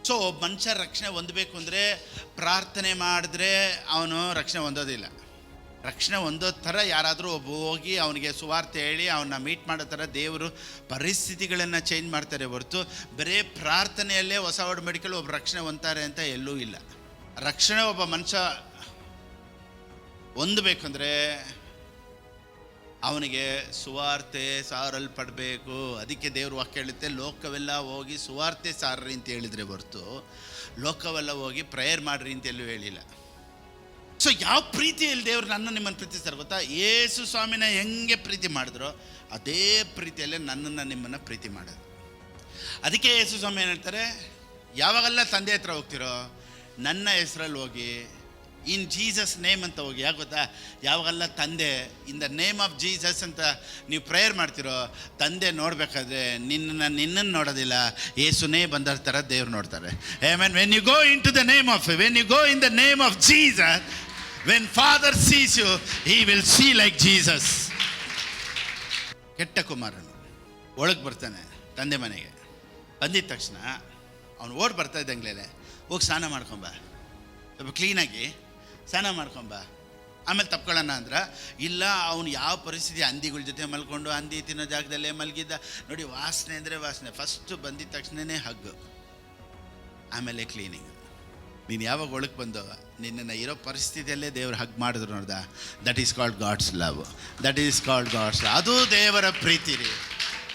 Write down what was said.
So ಒಬ್ಬ ಮನುಷ್ಯ ರಕ್ಷಣೆ ಹೊಂದಬೇಕು ಅಂದರೆ ಪ್ರಾರ್ಥನೆ ಮಾಡಿದ್ರೆ ಅವನು ರಕ್ಷಣೆ ಹೊಂದೋದಿಲ್ಲ. ರಕ್ಷಣೆ ಹೊಂದೋ ಥರ ಯಾರಾದರೂ ಒಬ್ಬ ಹೋಗಿ ಅವನಿಗೆ ಸುವಾರ್ತೆ ಹೇಳಿ ಅವನ್ನ ಮೀಟ್ ಮಾಡೋ ಥರ ದೇವರು ಪರಿಸ್ಥಿತಿಗಳನ್ನು ಚೇಂಜ್ ಮಾಡ್ತಾರೆ ಹೊರತು ಬರೀ ಪ್ರಾರ್ಥನೆಯಲ್ಲೇ ಹೊಸ ಒಡಂಬಡಿಕೆಯಲ್ಲಿ ಒಬ್ಬ ರಕ್ಷಣೆ ಹೊಂದ್ತಾರೆ ಅಂತ ಎಲ್ಲೂ ಇಲ್ಲ. ರಕ್ಷಣೆ ಒಬ್ಬ ಮನುಷ್ಯ ಹೊಂದಬೇಕಂದ್ರೆ ಅವನಿಗೆ ಸುವಾರ್ತೆ ಸಾರಲ್ಪಡಬೇಕು. ಅದಕ್ಕೆ ದೇವ್ರ ವಾಕ್ಯ ಹೇಳುತ್ತೆ, ಲೋಕವೆಲ್ಲ ಹೋಗಿ ಸುವಾರ್ತೆ ಸಾರ್ರಿ ಅಂತ ಹೇಳಿದರೆ ಹೊರತು ಲೋಕವೆಲ್ಲ ಹೋಗಿ ಪ್ರೇಯರ್ ಮಾಡ್ರಿ ಅಂತ ಎಲ್ಲೂ ಹೇಳಿಲ್ಲ. ಸೊ ಯಾವ ಪ್ರೀತಿಯಲ್ಲಿ ದೇವರು ನಿಮ್ಮನ್ನು ಪ್ರೀತಿಸ್ತಾರೆ ಗೊತ್ತಾ? ಯೇಸು ಸ್ವಾಮಿನ ಹೆಂಗೆ ಪ್ರೀತಿ ಮಾಡಿದ್ರೋ ಅದೇ ಪ್ರೀತಿಯಲ್ಲೇ ನನ್ನನ್ನು ನಿಮ್ಮನ್ನು ಪ್ರೀತಿ ಮಾಡೋದು. ಅದಕ್ಕೆ ಯೇಸು ಸ್ವಾಮಿ ಏನು ಹೇಳ್ತಾರೆ, ಯಾವಾಗೆಲ್ಲ ತಂದೆ ಹತ್ರ ಹೋಗ್ತಿರೋ ನನ್ನ ಹೆಸರಲ್ಲಿ ಹೋಗಿ, ಇನ್ ಜೀಸಸ್ ನೇಮ್ ಅಂತ ಹೋಗಿ. ಯಾಕೆ ಗೊತ್ತಾ? ಯಾವಾಗೆಲ್ಲ ತಂದೆ ಇನ್ ದ ನೇಮ್ ಆಫ್ ಜೀಸಸ್ ಅಂತ ನೀವು ಪ್ರೇಯರ್ ಮಾಡ್ತಿರೋ, ತಂದೆ ನೋಡಬೇಕಾದ್ರೆ ನಿನ್ನನ್ನು ನೋಡೋದಿಲ್ಲ, ಯೇಸುನೇ ಬಂದ ಥರ ದೇವ್ರು ನೋಡ್ತಾರೆ. Amen. When you go into the name of when you go in the name of Jesus, when father sees you he will see like Jesus. ಕೆಟ್ಟ ಕುಮಾರನು ಒಳಗೆ ಬರ್ತಾನೆ ತಂದೆ ಮನೆಗೆ. ಬಂದಿದ್ದ ತಕ್ಷಣ ಅವನು ಓಡ್ ಬರ್ತಾ ಇದ್ದಂಗ್ಲೇ, ಹೋಗಿ ಸ್ನಾನ ಮಾಡ್ಕೊಂಬ, ಸ್ವಲ್ಪ ಕ್ಲೀನಾಗಿ ಸ್ನಾನ ಮಾಡ್ಕೊಂಬ, ಆಮೇಲೆ ತಪ್ಕೊಳ್ಳೋಣ ಅಂದ್ರೆ ಇಲ್ಲ. ಅವನು ಯಾವ ಪರಿಸ್ಥಿತಿ, ಹಂದಿಗಳ ಜೊತೆ ಮಲ್ಕೊಂಡು ಹಂದಿ ತಿನ್ನೋ ಜಾಗದಲ್ಲೇ ಮಲಗಿದ್ದ. ನೋಡಿ, ವಾಸನೆ ಅಂದರೆ ವಾಸನೆ. ಫಸ್ಟು ಬಂದಿದ್ದ ತಕ್ಷಣವೇ ಹಗ್ಗು, ಆಮೇಲೆ ಕ್ಲೀನಿಂಗ್. ನೀನು ಯಾವಾಗ ಒಳಗೆ ಬಂದೋ ನಿನ್ನನ್ನು ಇರೋ ಪರಿಸ್ಥಿತಿಯಲ್ಲೇ ದೇವ್ರು ಹಗ್ ಮಾಡಿದ್ರು ನೋಡ್ದ, that is called God's love. That is called God's. ಅದು ದೇವರ ಪ್ರೀತಿ ರೀ.